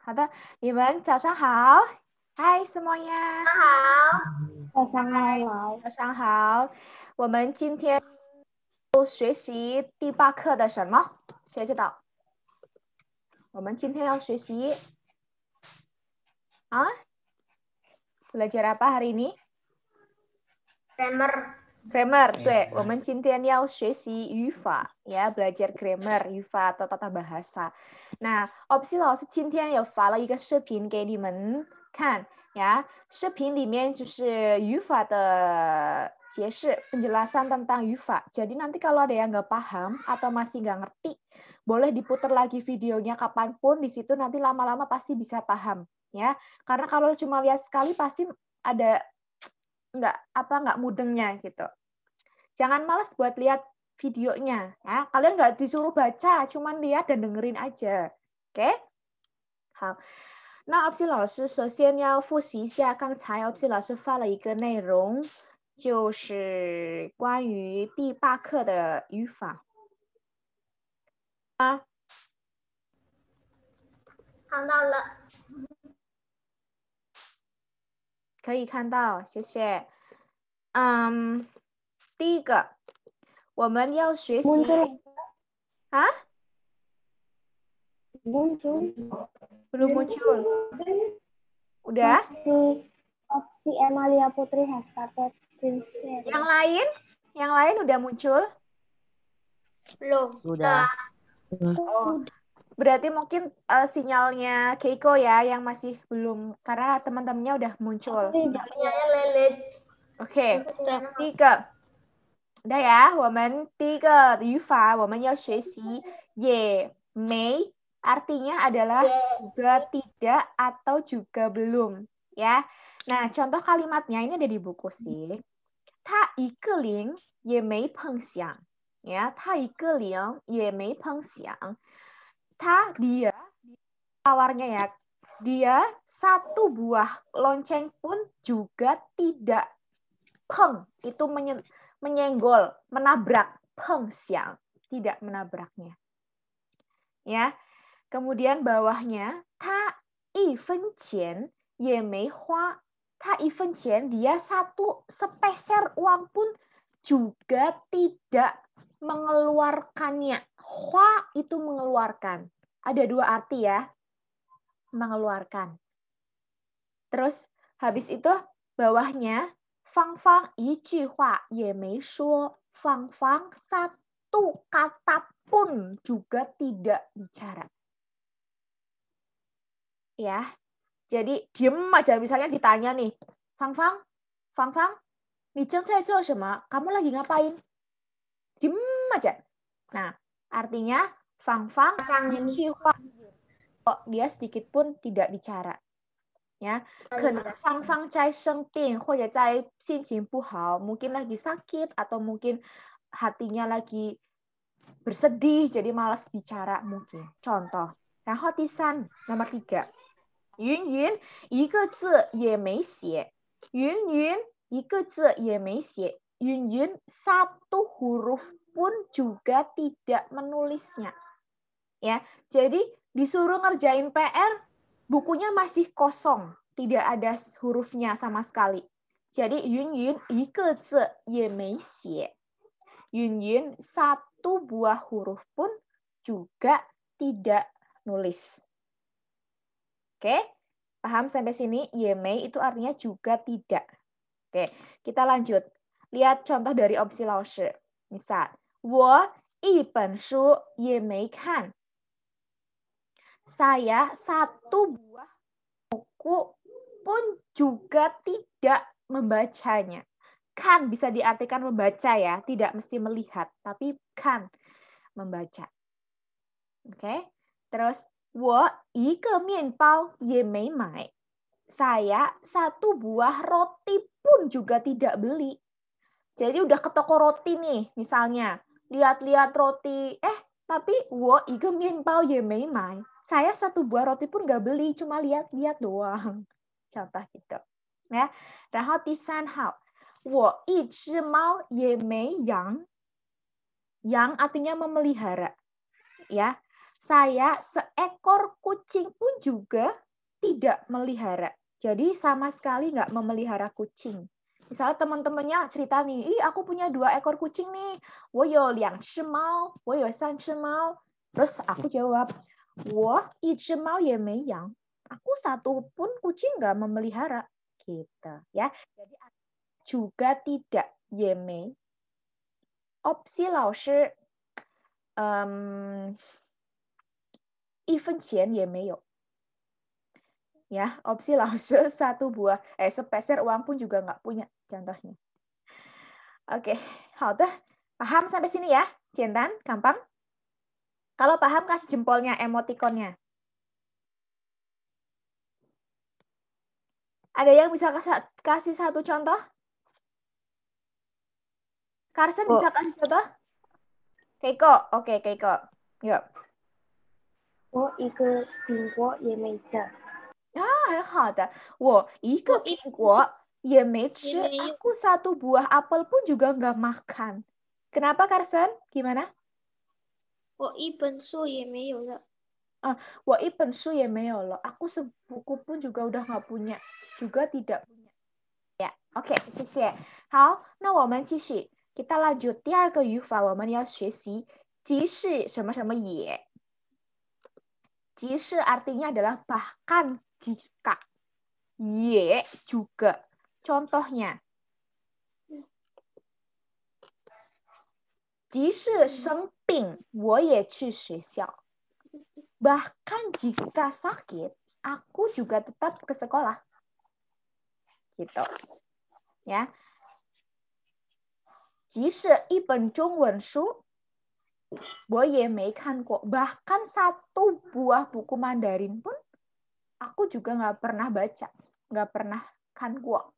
好的，你们早上好，嗨semuanya，早上好，早上好。我们今天学习第8课的什么？谁知道？我们今天要学习啊，belajar apa hari ini? Grammar，对，我们今天要学习语法，ya belajar grammar 语法atau tata bahasa。那opsi老师今天有发了一个视频给你们看呀，视频里面就是语法的解释penjelasan tentang 语法。Jadi nanti kalau ada yang nggak paham atau masih nggak ngerti, boleh diputar lagi videonya kapanpun di situ nanti lama-lama pasti bisa paham ya. Karena kalau cuma lihat sekali pasti ada nggak mudengnya gitu. Jangan malas buat lihat videonya ya. Kalian nggak disuruh baca, cuman lihat dan dengerin aja. Oke? 好，那 Opsi 老师首先要复习一下刚才 Opsi 老师发了一个内容，就是关于第8课的语法。看到了。可以看到，谢谢。第一个，我们要学习 Muncul, 啊， muncul. belum muncul. Udah? Masih opsi Emalia Putri has started screen share. Yang lain udah muncul? Belum. Sudah. Oh, berarti mungkin sinyalnya Keiko ya yang masih belum, karena teman-temannya udah muncul. Sinyalnya lelet. Oke, 第一个，大家，我们第一个语法我们要学习也没 artinya adalah juga tidak atau juga belum ya. Nah, contoh kalimatnya ini ada di buku sih. 他一个零也没碰响 ya, 他一个零也没碰响。dia tawarnya ya, dia satu buah lonceng pun juga tidak peng, itu menyenggol, menabrak, peng xiang, tidak menabraknya. Ya. Kemudian bawahnya ta yi fen qian ye mei hua. Ta yi fen qian, dia satu sepeser uang pun juga tidak mengeluarkannya. Hua itu mengeluarkan. Ada dua arti ya. Mengeluarkan. Terus habis itu bawahnya Fang Fang 一句话也没说, Fang Fang satu kata pun juga tidak bicara. Ya, jadi diem aja, misalnya ditanya nih, Fang Fang, Fang Fang, 你正在做什么? Kamu lagi ngapain? Diem aja. Nah, artinya Fang Fang 一句话, dia sedikit pun tidak bicara. 呀，可能芳芳在生病或者在心情不好, mungkin lagi sakit atau mungkin hatinya lagi bersedih, jadi malas bicara mungkin. Contoh. 然后第三, nomor 3. 云云一个字也没写. 云云一个字也没写. 云云 satu huruf pun juga tidak menulisnya. Ya, jadi disuruh ngerjain PR, bukunya masih kosong, tidak ada hurufnya sama sekali. Jadi Yun Yun 一个字也没写. Yun Yun satu buah huruf pun juga tidak nulis. Oke, paham sampai sini? Yemei itu artinya juga tidak. Oke, kita lanjut. Lihat contoh dari opsi laoshi. Misal, 我一本书也没看. Saya satu buah buku pun juga tidak membacanya. Kan bisa diartikan membaca ya, tidak mesti melihat, tapi kan membaca. Oke. Terus 我一个面包也没买. Saya satu buah roti pun juga tidak beli. Jadi udah ke toko roti nih, misalnya lihat-lihat roti, tapi 我一个面包也没买. Saya satu buah roti pun nggak beli, cuma lihat-lihat doang. Contoh gitu. Ya. 然后第三号, 我一只猫也没养. Yang artinya memelihara. Ya. Saya seekor kucing pun juga tidak melihara. Jadi sama sekali nggak memelihara kucing. Misalnya teman-temannya cerita nih, ih aku punya 2 ekor kucing nih. 我有2只猫，我有3只猫. Terus aku jawab, 我1只猫也没养. Aku 1 pun kucing nggak memelihara. Gitu ya. Jadi juga tidak, 也没. Opsi 老师 1分钱也没有. Ya, opsi 老师 sepeser uang pun juga nggak punya, contohnya. Oke, 好的. Paham sampai sini ya? 简单, gampang? Kalau paham kasih jempolnya, emotikonnya. Ada yang bisa kasih 1 contoh? Carson bisa kasih contoh? Keiko, oke Keiko. Yuk. 我一个苹果也没吃。很好的. 我一个苹果也没吃. Aku 1 buah apel pun juga nggak makan. Kenapa Carson? Gimana? 我一本书也没有了。我一本书也没有了. Aku sebuku pun juga udah nggak punya. Juga tidak punya. Ya, oke, 谢谢. 好，那我们继续. Kita lanjut 第2个语法，我们要学习即使什么什么也。即使 artinya adalah bahkan jika. Ye juga. Contohnya. 即使生病，我也去学校. Bahkan jika sakit, aku juga tetap ke sekolah. Gitu. Ya. 即使一本中文书我也没看过. Bahkan 1 buah buku Mandarin pun aku juga nggak pernah baca, nggak pernah kan guo.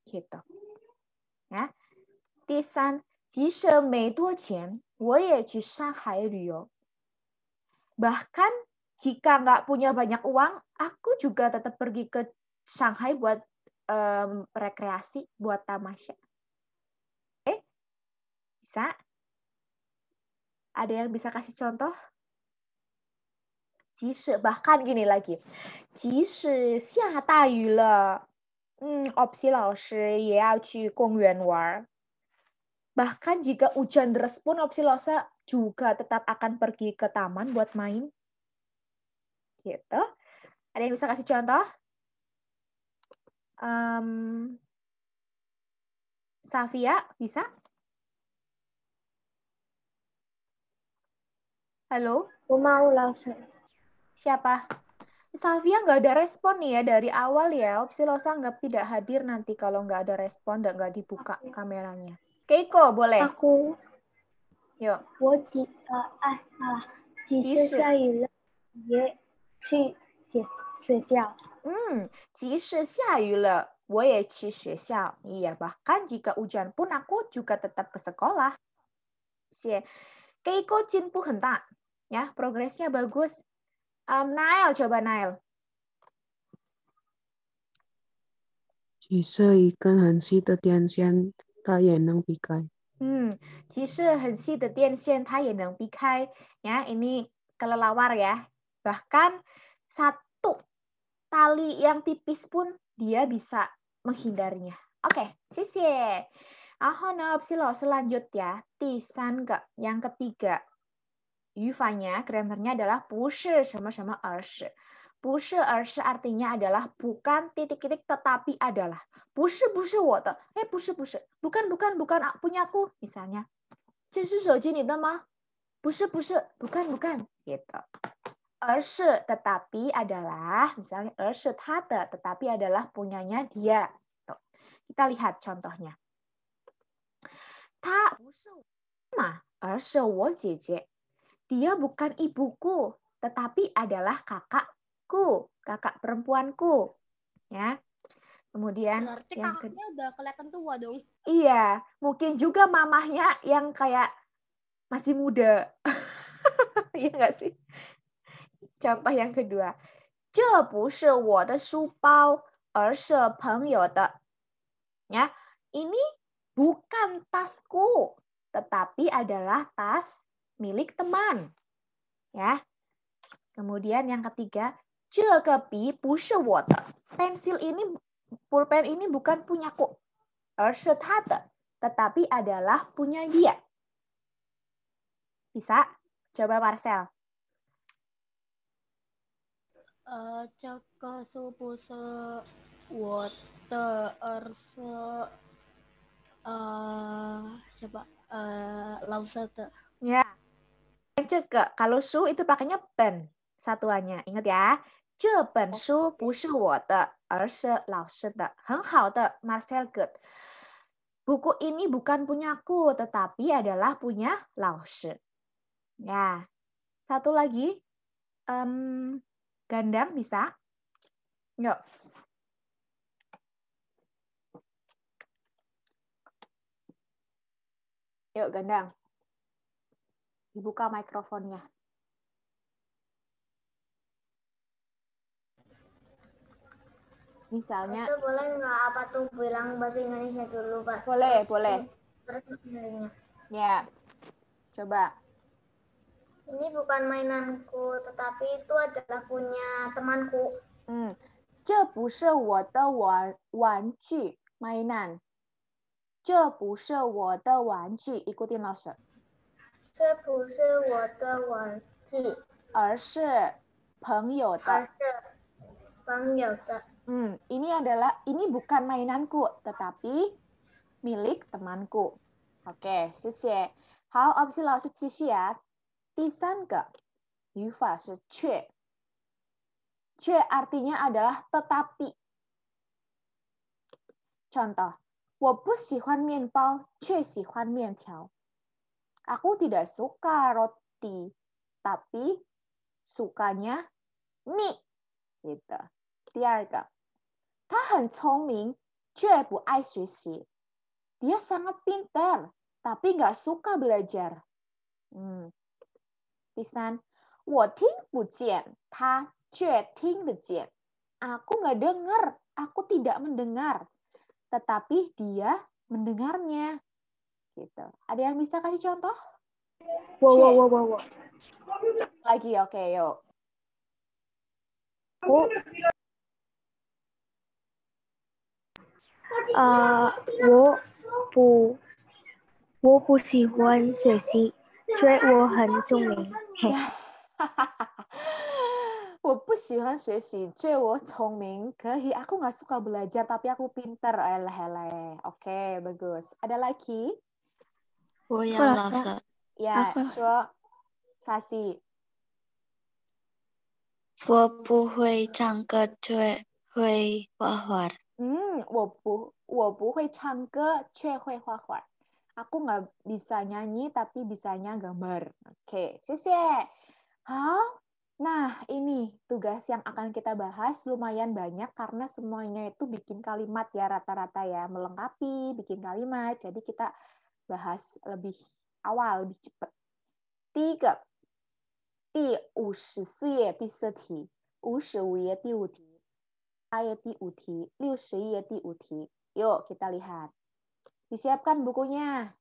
Gitu. Ya. 第3，即使没多钱，我也去上海旅游. Bahkan jika nggak punya banyak uang, aku juga tetap pergi ke Shanghai buat rekreasi, buat tamasya. Bisa? Ada yang bisa kasih contoh? 即使 bahkan gini lagi. 即使下大雨了, opsi 老师也要去公园玩. Bahkan jika hujan deras pun opsi 老师 juga tetap akan pergi ke taman buat main. Gitu. Ada yang bisa kasih contoh? Safia, bisa? Halo? 我mau 老师。 Siapa? Safia nggak ada respon nih ya dari awal ya. Opsi Losa anggap tidak hadir nanti kalau nggak ada respon dan nggak dibuka kameranya. Keiko, boleh? Aku. Yuk. 我即使下雨了也去学校。即使下雨了我也去学校. Iya, bahkan jika hujan pun aku juga tetap ke sekolah. Keiko 进步很大. Ya, progresnya bagus. Nail, coba Nail. 即使一根很细的电线，它也能避开。即使很细的电线，它也能避开. Ya, ini kelelawar ya. Bahkan 1 tali yang tipis pun dia bisa menghindarinya. Oke, 谢谢. 然后呢, opsi lanjut ya. 第3个, yang ketiga. 语法nya, grammarnya adalah 不是什么什么而是. 不是而是 artinya adalah bukan titik-titik tetapi adalah. 不是我的. 不是 bukan punyaku misalnya. 这是手机你的吗? 不是 bukan gitu. 而是 tetapi adalah misalnya 而是他的 tetapi adalah punyanya dia. Tuh. Kita lihat contohnya. 她不是我妈，而是我姐姐. Dia bukan ibuku, tetapi adalah kakakku, kakak perempuanku. Ya. Kemudian berarti kakaknya udah kelihatan tua dong. Iya, mungkin juga mamahnya yang kayak masih muda. Iya nggak sih? Contoh yang kedua. 这不是我的书包，而是朋友的. Ya, ini bukan tasku, tetapi adalah tas milik teman. Ya. Kemudian yang ketiga, 这个笔不是我的. Pensil ini, pulpen ini bukan punyaku. 而是他的, tetapi adalah punya dia. Bisa? Coba Marcel. 这个书不是我的，而是siapa? 老师的。 Ya. 这个 kalau su itu pakainya pen satuannya. Ingat ya. 这本书不是我的，而是老师的。很好的, Marcel, good. Buku ini bukan punyaku, tetapi adalah punya 老师. Ya. Satu lagi. Gandang bisa? Yuk. Yuk, Gandang. Dibuka mikrofonnya. Misalnya. Itu boleh nggak apa tuh bilang bahasa Indonesia dulu, Pak? Boleh, boleh. Terus sebenarnya. Ya. Coba. Ini bukan mainanku, tetapi itu adalah punya temanku. 这不是我的玩具 mainan. 这不是我的玩具 ikutin 老师. 这不是我的玩具，而是朋友的。而是朋友的。ini bukan mainanku, tetapi milik temanku. Oke, 谢谢。好，opsi 老师继续呀。第三个语法是却。却 artinya adalah tetapi. Contoh, 我不喜欢面包，却喜欢面条. Aku tidak suka roti, tapi sukanya mie. Gitu. 第二个，他很聪明，却不爱学习. Dia sangat pintar, tapi nggak suka belajar. 第三，我听不见，他却听得见. Aku nggak dengar, aku tidak mendengar, tetapi dia mendengarnya. Gitu. Ada yang bisa kasih contoh? Wow. Lagi, oke, yuk. 我不喜欢学习，却我很聪明。我不喜欢学习，却我聪明. Aku nggak suka belajar, tapi aku pintar. Oke, bagus. Ada lagi? 我要老师。Ya, 说 Sasi. 我不会唱歌，却会画画。我不会唱歌，却会画画. Aku nggak bisa nyanyi, tapi bisanya gambar. Oke, 谢谢. 好. Nah, ini tugas yang akan kita bahas lumayan banyak karena semuanya itu bikin kalimat ya rata-rata ya, melengkapi, bikin kalimat. Jadi kita bahas lebih awal, lebih cepat. 第一个，第54页第4题，55页第5题，8页第5题，61页第5题. Yuk kita lihat. Disiapkan bukunya.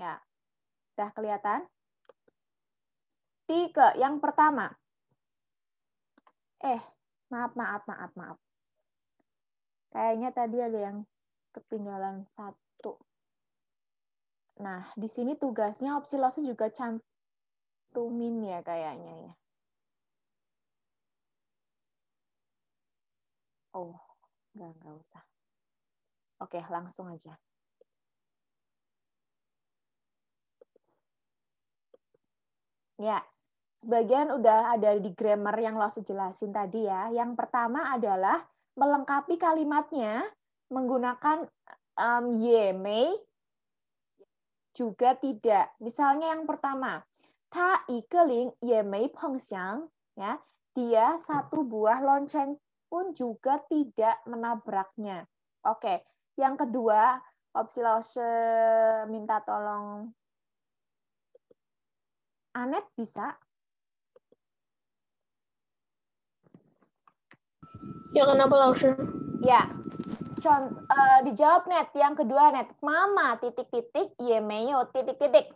Ya, udah kelihatan? 第一个, yang pertama. Maaf. Kayaknya tadi ada yang ketinggalan satu. Nah, di sini tugasnya opsi lossnya juga cantumin ya kayaknya ya. Oh, enggak usah. Oke, langsung aja. Ya, sebagian udah ada di grammar yang lo jelasin tadi ya. Yang pertama adalah melengkapi kalimatnya menggunakan ye, mei, juga tidak. Misalnya yang pertama, ta ikeling ye mei pengxiang, ya, dia satu buah lonceng pun juga tidak menabraknya. Oke, yang kedua, opsi lause minta tolong Anet bisa? Ya kenapa langsung? Ya, dijawab Net. Yang kedua Net. Mama titik-titik ye meyo titik-titik.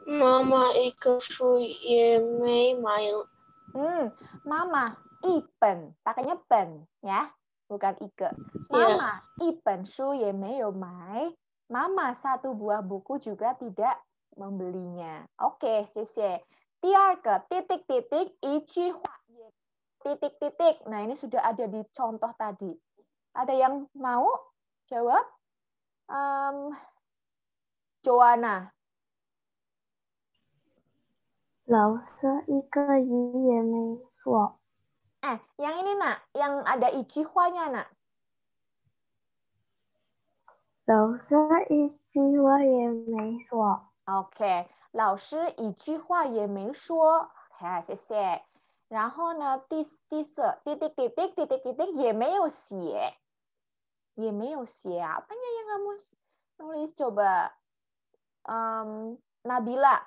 Mama ike shu ye mei mail. Mama ipen, pakainya pen ya, bukan ike. Mama ipen shu ye meyo mai. Mama satu buah buku juga tidak membelinya. Oke, sisi. Tiarke titik-titik ichi hua ye titik-titik. Nah, ini sudah ada di contoh tadi. Ada yang mau jawab? Joanna. 老师一个鱼也没说。 yang ini nak, yang ada ichi hua-nya nak. 老师一句话也没说。 OK， 老师一句话也没说。好，谢谢。然后呢，第四titik-titik也没有写，也没有写。Apanya yang kamu nulis coba? Nabila.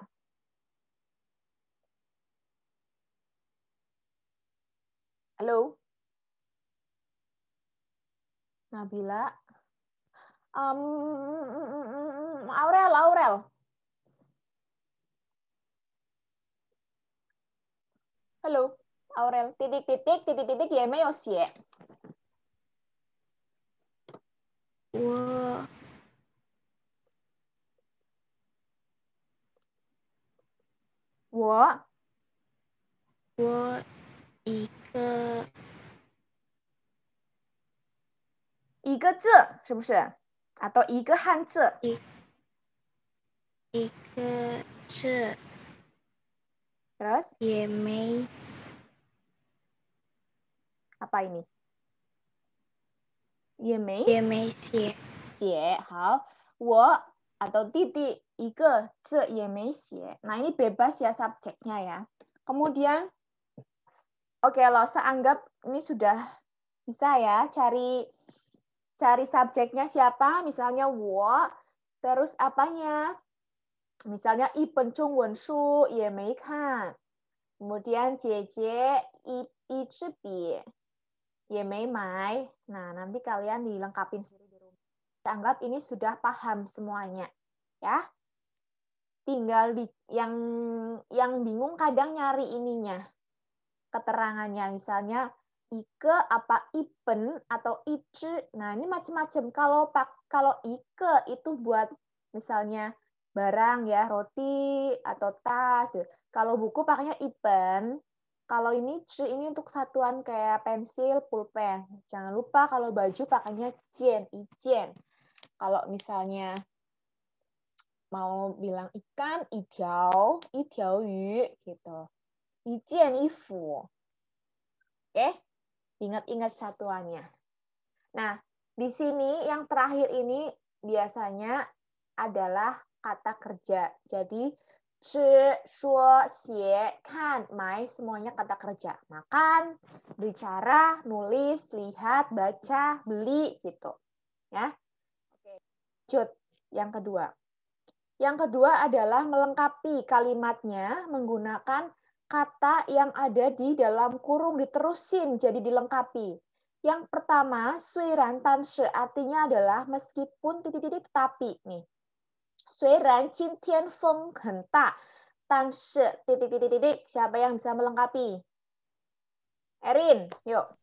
Halo? Nabila. Aurel. Halo, Aurel. Titik-titik也没有写。我一个字是不是？atau 一个汉字？一个字 Terus 也没 apa ini? 也没写。写。好，我 atau 弟弟一个字也没写。Nah, ini bebas ya subjeknya ya. Kemudian oke, Losa anggap ini sudah bisa ya cari subjeknya siapa? Misalnya 我 terus apanya? Misalnya 一本中文书也没看。Kemudian 姐姐一支笔也没买. Nah, nanti kalian dilengkapin sendiri di rumah. Kita anggap ini sudah paham semuanya, ya. Tinggal yang bingung kadang nyari ininya, keterangannya. Misalnya ike apa ipen atau ichi. Nah, ini macam-macam. Kalau ike itu buat misalnya barang ya, roti atau tas. Kalau buku pakainya ipen. Kalau ini chi ini untuk satuan kayak pensil, pulpen. Jangan lupa kalau baju pakainya jian, ijian. Kalau misalnya mau bilang ikan, ijiao yu gitu. Ijian ifu. Oke? Ingat-ingat satuannya. Nah, di sini yang terakhir ini biasanya adalah kata kerja. Jadi, 吃, 说, 写, 看, 买, semuanya kata kerja. Makan, bicara, nulis, lihat, baca, beli, gitu. Ya. Oke. Lanjut. Yang kedua. Yang kedua adalah melengkapi kalimatnya menggunakan kata yang ada di dalam kurung, diterusin jadi dilengkapi. Yang pertama, 虽然但是 artinya adalah meskipun titik-titik tapi nih. 虽然今天风很大但是 titik-titik. Siapa yang bisa melengkapi? Erin, yuk.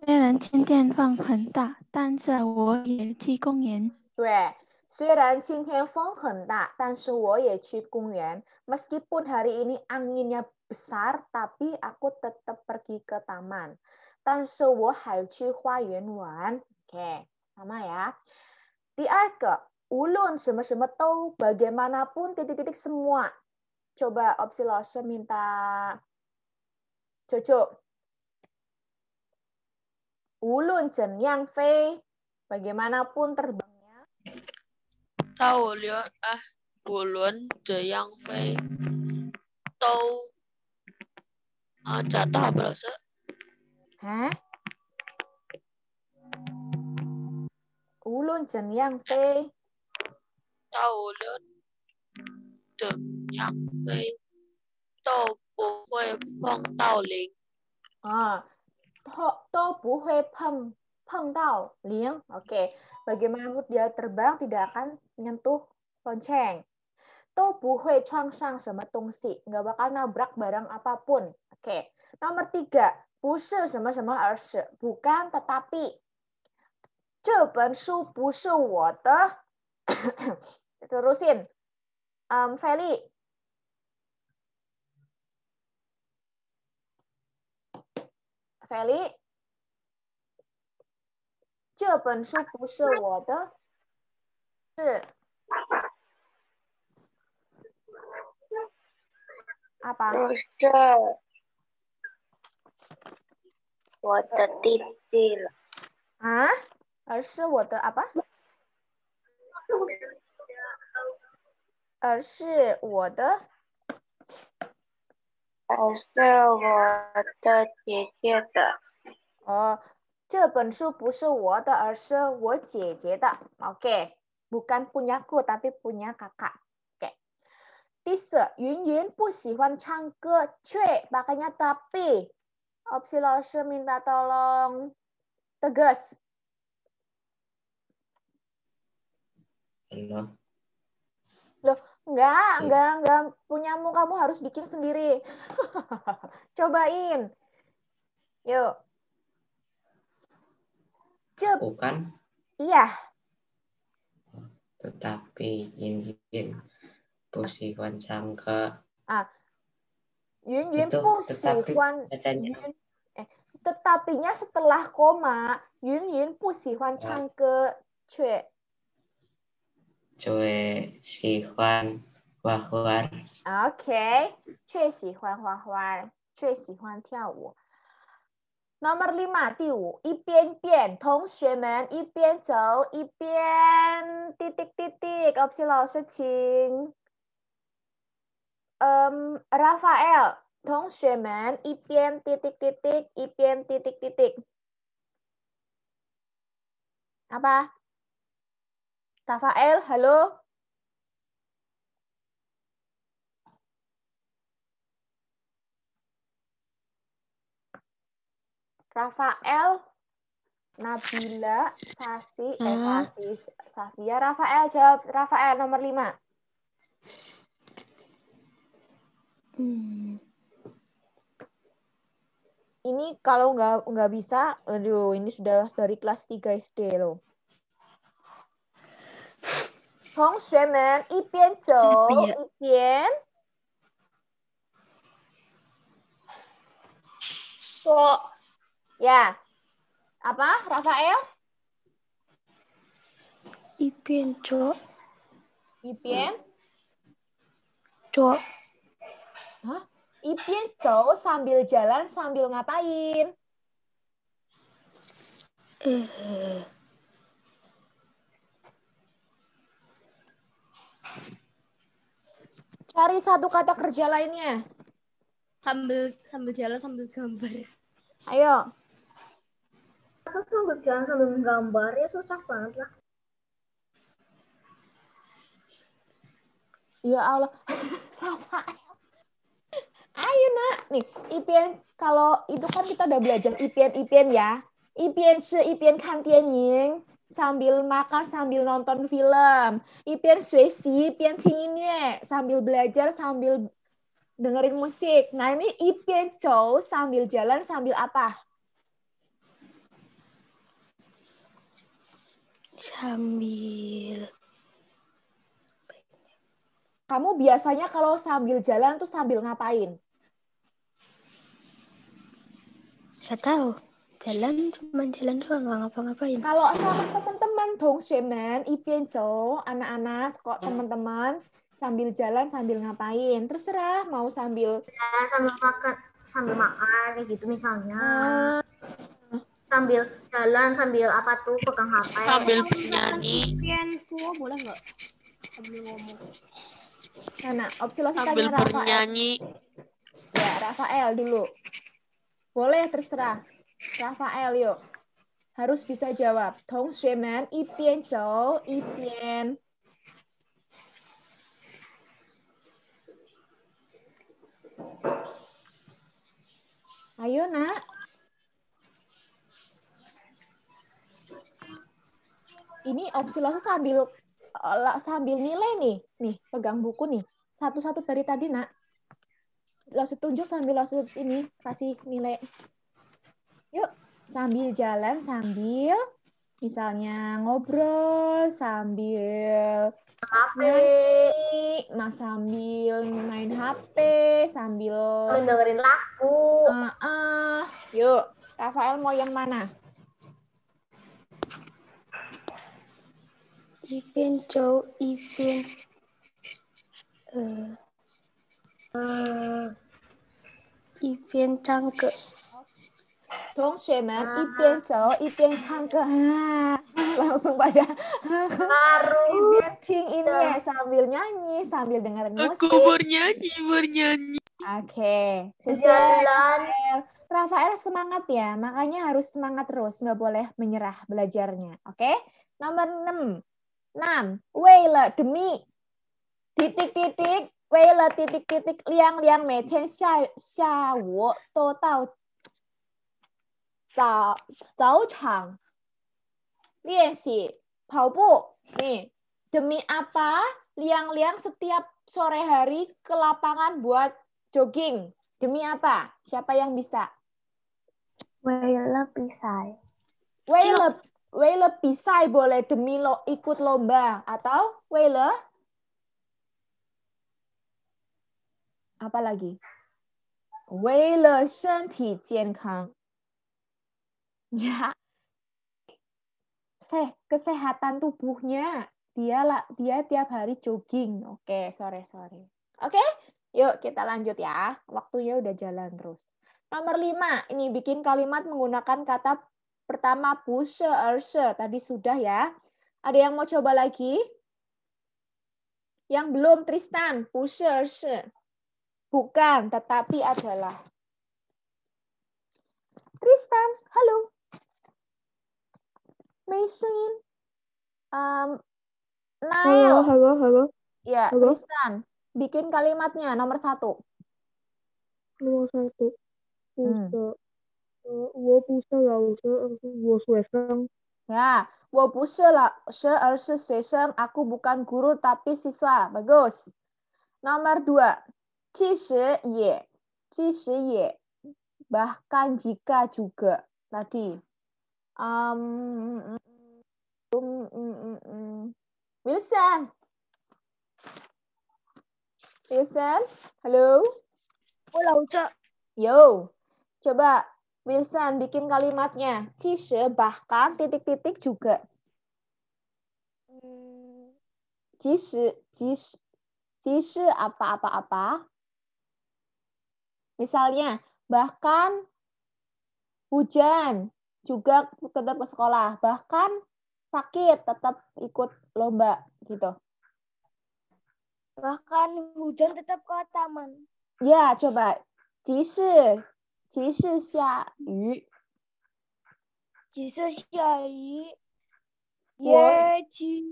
虽然今天风很大，但是我也去公园。对，虽然今天风很大，但是我也去公园。Meskipun hari ini anginnya besar, tapi aku tetap pergi ke taman. 但是我还去花园玩。Oke, sama ya. 第二个，无论什么什么都 bagaimanapun titik-titik semua. Coba opsi Lose minta Coco. 无论怎样飞 bagaimanapun terbangnya. 无论怎样飞都jatuh apa Lose? Hah? 无论怎样飞 都到了怎样飞都不会碰到零。都不会碰到零. Oke, bagaimanapun dia terbang tidak akan menyentuh lonceng. 都不会撞上什么东西, nggak bakal nabrak barang apapun. Oke, nomor 3, 不是什么什么而是 bukan tetapi. 这本书不是我的. Terusin. Feli. Feli. 这本书不是我的. 是 apa? 不是我的弟弟了。啊？而是我的 apa? 而是我的姐姐的。这本书不是我的，而是我姐姐的. Oke, bukan punyaku tapi punya kakak. Oke. 第4, 云云不喜欢唱歌，却 pakainya tapi. Opsi老师 minta tolong tegas. Halo. Loh, enggak punyamu, kamu harus bikin sendiri. Cobain. Yuk. Bukan. Iya. Tetapi Yin Yin 不喜欢唱歌. 云云不喜欢 tetapinya setelah koma. 云云不喜欢唱歌，却喜欢画画. Oke, 却喜欢画画，却喜欢跳舞。Nomor 5, 第5, 一边变，同学们一边走一边 titik-titik. Opsi 老师请。Rafael, 同学们一边 titik-titik, 一边 titik-titik. Apa? Rafael, halo? Rafael, Nabila, Safia, Rafael jawab. Rafael nomor 5. Ini kalau nggak bisa, aduh, ini sudah dari kelas 3 SD loh. 同学们一边走一边说 ya. Apa, Rafael? 一边做 一边 做 Hah? 一边走 sambil jalan sambil ngapain? Cari satu kata kerja lainnya. Sambil jalan sambil gambar. Ayo. Sambil jalan sambil menggambar ya susah banget lah. Ya Allah. Ayo nak. Nih, Ipien, kalau itu kan kita udah belajar Ipien ya. Ipien kan tianying, sambil makan, sambil nonton film. Ipien suesi, Ipien tinginye, sambil belajar, sambil dengerin musik. Nah, ini Ipien cow, sambil jalan, sambil apa? Sambil Kamu biasanya kalau sambil jalan tuh sambil ngapain? Gak tahu. Cuma jalan doang, nggak ngapa-ngapain. Kalau sama teman-teman, 동学们, ipienco, anak-anak, kok teman-teman, sambil jalan, sambil ngapain? Terserah, mau sambil... Ya, sambil makan, kayak gitu misalnya. Sambil jalan, sambil apa tuh, pegang HP. Sambil bernyanyi. Pienso, boleh nggak? Sambil ngomong. Nah, opsi lo Sambil tanya Rafael. bernyanyi. Ya, Rafael dulu. Boleh, terserah. Rafael, yuk. Harus bisa jawab. 同学们一边走一边 Ayo, Nak. Ini opsi Losa sambil nilai nih. Nih, pegang buku nih. Satu-satu dari tadi, Nak. Losa tunjuk sambil Losa ini kasih nilai. Yuk, sambil jalan, sambil misalnya ngobrol, sambil nyanyi, sambil main HP, sambil dengerin lagu. Yuk, Rafael mau yang mana? Ipin Chow, Ipin Changke. 同学们一边走一边唱歌, langsung pada一边听音乐 sambil nyanyi sambil dengerin musik. Aku bernyanyi. Oke, Rafael semangat ya, makanya harus semangat terus, nggak boleh menyerah belajarnya. Oke, nomor 6. 为了 demi titik-titik 为了 titik-titik 亮亮每天下午都到早场练习跑步. Nih, demi apa Liang-Liang setiap sore hari ke lapangan buat jogging? Demi apa? Siapa yang bisa? 为了比赛. 为了比赛 boleh, demi ikut lomba, atau 为了 apa lagi? 为了身体健康. Ya, kesehatan tubuhnya. Dia tiap hari jogging. Oke, sore-sore. Oke, yuk kita lanjut ya. Waktunya udah jalan terus. Nomor 5, ini bikin kalimat menggunakan kata pertama 不是而是. Tadi sudah ya. Ada yang mau coba lagi? Yang belum, Tristan. 不是而是. Bukan, tetapi adalah. Tristan, halo. 没声音. Nail. Halo. Ya, Halo. Tristan. Bikin kalimatnya nomor 1. Nomor 1. 我不是老师，而是我学生. Ya, 我不是老师而是学生. Aku bukan guru tapi siswa. Bagus. Nomor 2. 其实也. Bahkan jika juga. Tadi. Wilson, halo. Yo, coba Wilson bikin kalimatnya. 其实 bahkan titik-titik juga. 即使 apa-apa-apa. Misalnya, bahkan hujan juga tetap ke sekolah. Bahkan sakit tetap ikut lomba gitu. Bahkan hujan tetap ke taman. Ya, coba. 即使下雨. 即使下雨，也去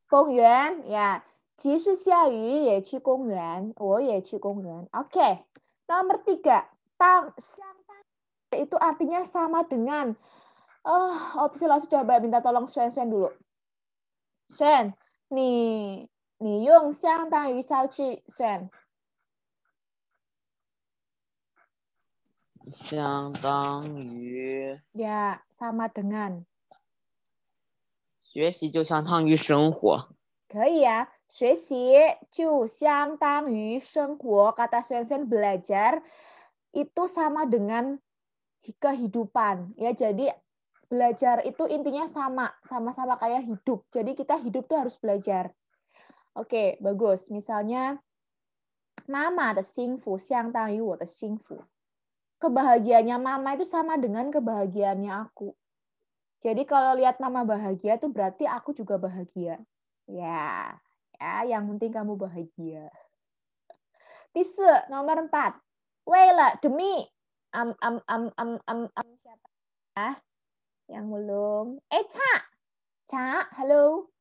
公园。Ya. 即使下雨也去公园，我也去公园. Oke. Nomor 3. Itu artinya sama dengan. Opsi langsung coba minta tolong Suen dulu. Suen, 你用相当于造句 Suen. 相当于 Ya, sama dengan. 学习就相当于生活. 可以呀，学习就相当于生活. Kata Suen belajar itu sama dengan kehidupan. Ya, jadi belajar itu intinya sama-sama kayak hidup. Jadi kita hidup tuh harus belajar. Oke, bagus. Misalnya, Mama de 幸福相当于我的幸福. Kebahagiaannya Mama itu sama dengan kebahagiaannya aku. Jadi kalau lihat Mama bahagia itu berarti aku juga bahagia. Ya, yang penting kamu bahagia. Nomor 4. 为了 demi. Siapa? Yang belum. Ca, halo.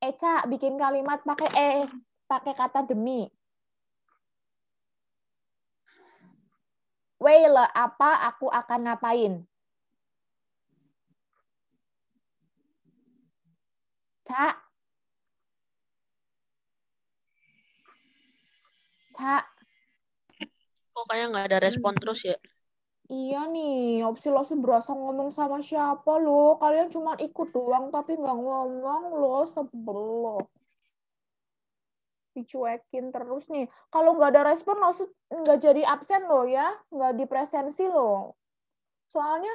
Eca bikin kalimat pakai pakai kata demi. Weile apa aku akan ngapain? Ca. Kok kayak nggak ada respon terus ya? Iya nih, Opsilasi berasa ngomong sama siapa loh? Kalian cuma ikut doang tapi nggak ngomong loh, sebel loh. Dicuekin terus nih. Kalau nggak ada respon, maksud nggak jadi absen loh ya, nggak dipresensi loh. Soalnya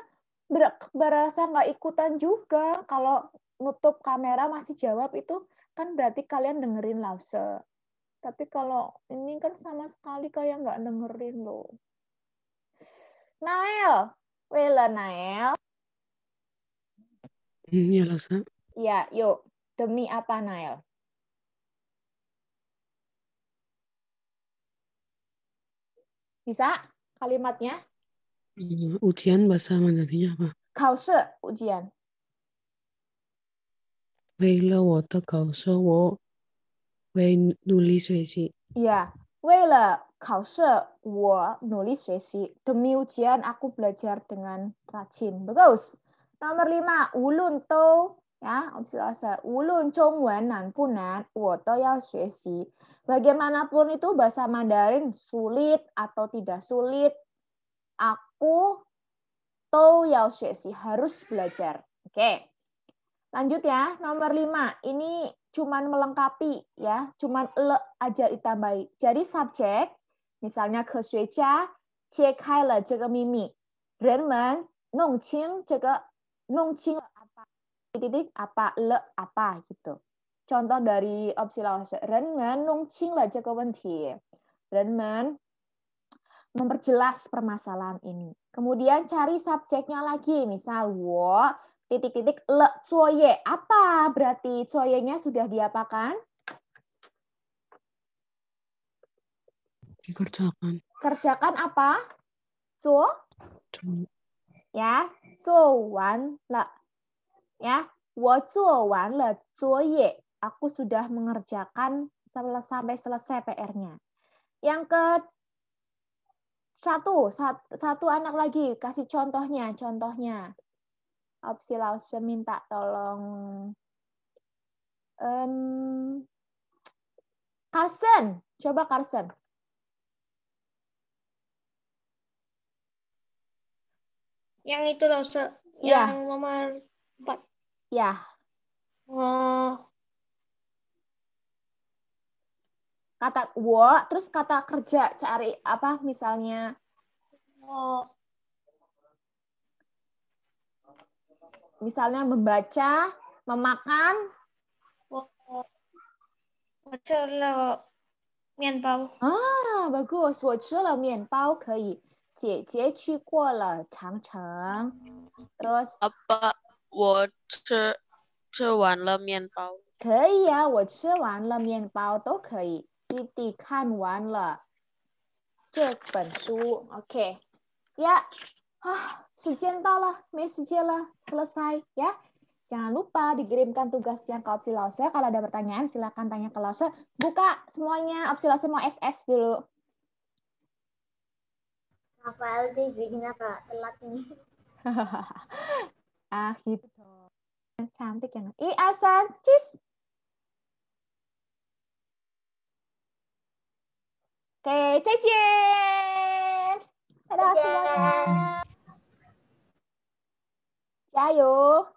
berasa nggak ikutan juga. Kalau nutup kamera masih jawab itu kan berarti kalian dengerin lause. Tapi kalau ini kan sama sekali kayak nggak dengerin loh. Nael, Wela Nael. Iya, Lasa. Ya, yuk. Demi apa, Nael? Bisa kalimatnya? Ujian bahasa Mandarinnya apa? 考试 ujian. 为了我的考试，我会努力学习。 Ya, 为了考试我努力学习. Demi ujian aku belajar dengan rajin. Bagus. Nomor 5, 无论都 ya, opsi lase. 无论中文难不难，我都要学习. Bagaimanapun itu bahasa Mandarin sulit atau tidak sulit, aku 都要学习 harus belajar. Oke. Lanjut ya, nomor 5. Ini cuman melengkapi ya, cuman le aja ditambahi. Jadi subjek, misalnya 科学家揭开了这个秘密，人们弄清这个弄清 apa titik apa le apa gitu. Contoh dari opsi lause, 人们弄清了这个问题，人们 memperjelas permasalahan ini. Kemudian cari subjeknya lagi, misal 我 titik-titik le 作业 apa berarti 作业nya sudah diapakan? Dikerjakan. Kerjakan apa? 做 ya, 做完了 ya, 我做完了作业 aku sudah mengerjakan sampai selesai PR-nya. Yang ke satu anak lagi kasih contohnya. Opsi lause minta tolong Carson, coba Carson. Yang itu lause, Ya. yang nomor 4. Ya. Oh, Kata 我 terus kata kerja, cari apa misalnya misalnya membaca, memakan. 我吃了面包。 bagus. 我吃了面包可以。姐姐去过了长城。Terus Apa 我吃完了面包？可以啊，我吃完了面包都可以。弟弟看完了这本书。OK， ya， 时间到了，没时间了，selesai ya. Jangan lupa dikirimkan tugas yang ke opsi lause. Kalau ada pertanyaan silakan tanya ke lause. Buka semuanya, opsi lause mau SS dulu. Rafael nih bikinnya Kak, telat nih. Gitu dong. Cantik ya. Asan, cheese. Oke, Cecien. Dadah semuanya. Jayo.